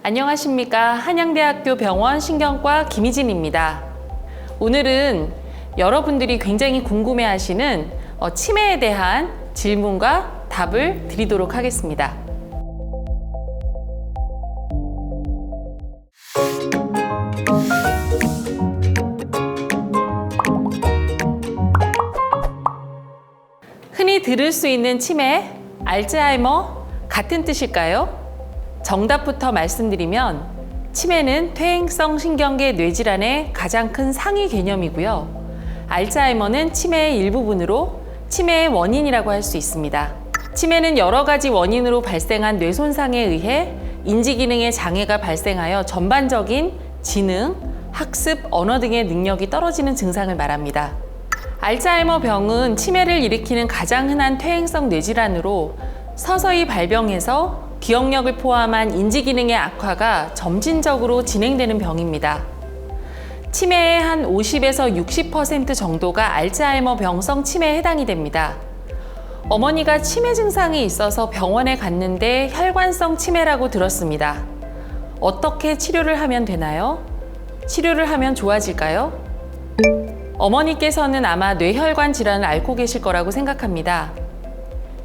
안녕하십니까. 한양대학교 병원 신경과 김희진입니다. 오늘은 여러분들이 굉장히 궁금해하시는 치매에 대한 질문과 답을 드리도록 하겠습니다. 흔히 들을 수 있는 치매, 알츠하이머 같은 뜻일까요? 정답부터 말씀드리면 치매는 퇴행성 신경계 뇌질환의 가장 큰 상위 개념이고요. 알츠하이머는 치매의 일부분으로 치매의 원인이라고 할 수 있습니다. 치매는 여러 가지 원인으로 발생한 뇌 손상에 의해 인지 기능의 장애가 발생하여 전반적인 지능, 학습, 언어 등의 능력이 떨어지는 증상을 말합니다. 알츠하이머 병은 치매를 일으키는 가장 흔한 퇴행성 뇌질환으로 서서히 발병해서 기억력을 포함한 인지 기능의 악화가 점진적으로 진행되는 병입니다. 치매의 한 50에서 60% 정도가 알츠하이머 병성 치매에 해당이 됩니다. 어머니가 치매 증상이 있어서 병원에 갔는데 혈관성 치매라고 들었습니다. 어떻게 치료를 하면 되나요? 치료를 하면 좋아질까요? 어머니께서는 아마 뇌혈관 질환을 앓고 계실 거라고 생각합니다.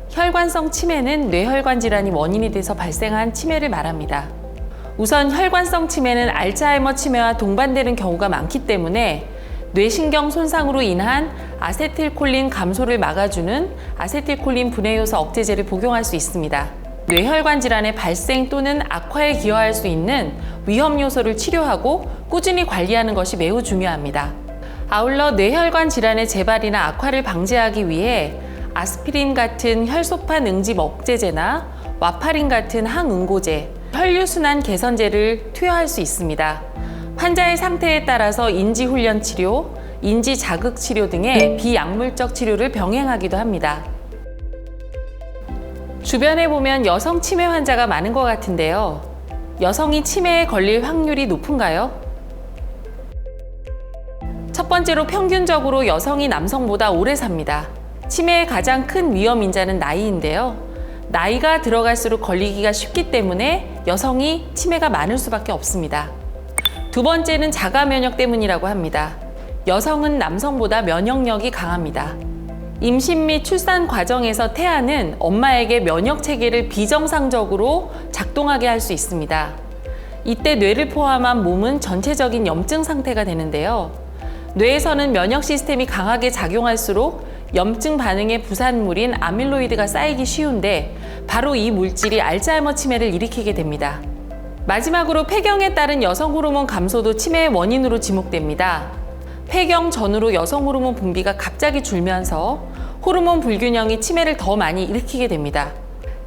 혈관성 치매는 뇌혈관 질환이 원인이 돼서 발생한 치매를 말합니다. 우선 혈관성 치매는 알츠하이머 치매와 동반되는 경우가 많기 때문에 뇌신경 손상으로 인한 아세틸콜린 감소를 막아주는 아세틸콜린 분해효소 억제제를 복용할 수 있습니다. 뇌혈관 질환의 발생 또는 악화에 기여할 수 있는 위험 요소를 치료하고 꾸준히 관리하는 것이 매우 중요합니다. 아울러 뇌혈관 질환의 재발이나 악화를 방지하기 위해 아스피린 같은 혈소판 응집 억제제나 와파린 같은 항응고제, 혈류순환 개선제를 투여할 수 있습니다. 환자의 상태에 따라서 인지훈련 치료, 인지 자극 치료 등의 비약물적 치료를 병행하기도 합니다. 주변에 보면 여성 치매 환자가 많은 것 같은데요. 여성이 치매에 걸릴 확률이 높은가요? 첫 번째로 평균적으로 여성이 남성보다 오래 삽니다. 치매의 가장 큰 위험 인자는 나이인데요. 나이가 들어갈수록 걸리기가 쉽기 때문에 여성이 치매가 많을 수밖에 없습니다. 두 번째는 자가 면역 때문이라고 합니다. 여성은 남성보다 면역력이 강합니다. 임신 및 출산 과정에서 태아는 엄마에게 면역 체계를 비정상적으로 작동하게 할 수 있습니다. 이때 뇌를 포함한 몸은 전체적인 염증 상태가 되는데요. 뇌에서는 면역 시스템이 강하게 작용할수록 염증 반응의 부산물인 아밀로이드가 쌓이기 쉬운데 바로 이 물질이 알츠하이머 치매를 일으키게 됩니다. 마지막으로 폐경에 따른 여성 호르몬 감소도 치매의 원인으로 지목됩니다. 폐경 전후로 여성 호르몬 분비가 갑자기 줄면서 호르몬 불균형이 치매를 더 많이 일으키게 됩니다.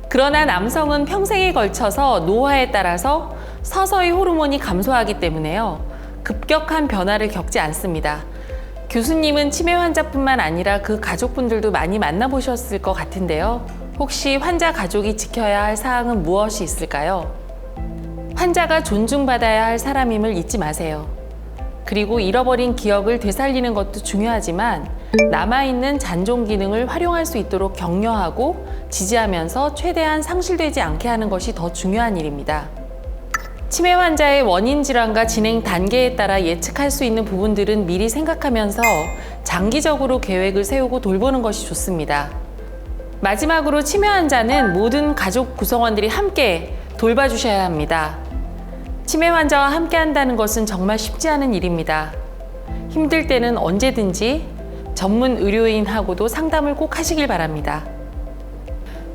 그러나 남성은 평생에 걸쳐서 노화에 따라서 서서히 호르몬이 감소하기 때문에요. 급격한 변화를 겪지 않습니다. 교수님은 치매 환자뿐만 아니라 그 가족분들도 많이 만나보셨을 것 같은데요. 혹시 환자 가족이 지켜야 할 사항은 무엇이 있을까요? 환자가 존중받아야 할 사람임을 잊지 마세요. 그리고 잃어버린 기억을 되살리는 것도 중요하지만 남아있는 잔존 기능을 활용할 수 있도록 격려하고 지지하면서 최대한 상실되지 않게 하는 것이 더 중요한 일입니다. 치매 환자의 원인 질환과 진행 단계에 따라 예측할 수 있는 부분들은 미리 생각하면서 장기적으로 계획을 세우고 돌보는 것이 좋습니다. 마지막으로 치매 환자는 모든 가족 구성원들이 함께 돌봐주셔야 합니다. 치매 환자와 함께 한다는 것은 정말 쉽지 않은 일입니다. 힘들 때는 언제든지 전문 의료인하고도 상담을 꼭 하시길 바랍니다.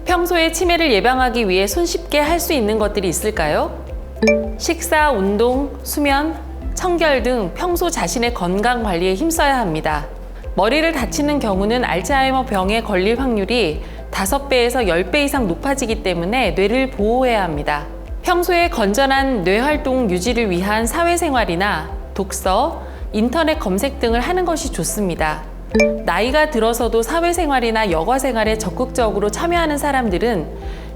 평소에 치매를 예방하기 위해 손쉽게 할 수 있는 것들이 있을까요? 식사, 운동, 수면, 청결 등 평소 자신의 건강 관리에 힘써야 합니다. 머리를 다치는 경우는 알츠하이머 병에 걸릴 확률이 5배에서 10배 이상 높아지기 때문에 뇌를 보호해야 합니다. 평소에 건전한 뇌 활동 유지를 위한 사회생활이나 독서, 인터넷 검색 등을 하는 것이 좋습니다. 나이가 들어서도 사회생활이나 여가생활에 적극적으로 참여하는 사람들은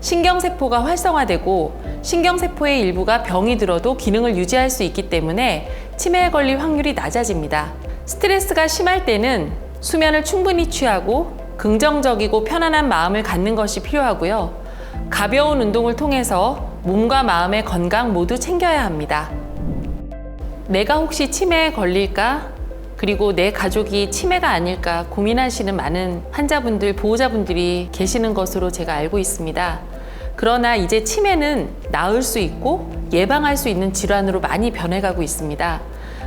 신경세포가 활성화되고 신경세포의 일부가 병이 들어도 기능을 유지할 수 있기 때문에 치매에 걸릴 확률이 낮아집니다. 스트레스가 심할 때는 수면을 충분히 취하고 긍정적이고 편안한 마음을 갖는 것이 필요하고요. 가벼운 운동을 통해서 몸과 마음의 건강 모두 챙겨야 합니다. 내가 혹시 치매에 걸릴까? 그리고 내 가족이 치매가 아닐까 고민하시는 많은 환자분들, 보호자분들이 계시는 것으로 제가 알고 있습니다. 그러나 이제 치매는 나을 수 있고 예방할 수 있는 질환으로 많이 변해가고 있습니다.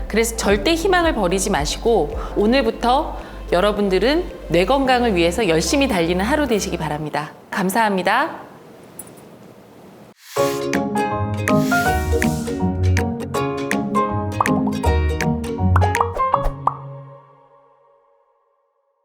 그래서 절대 희망을 버리지 마시고 오늘부터 여러분들은 뇌 건강을 위해서 열심히 달리는 하루 되시기 바랍니다. 감사합니다.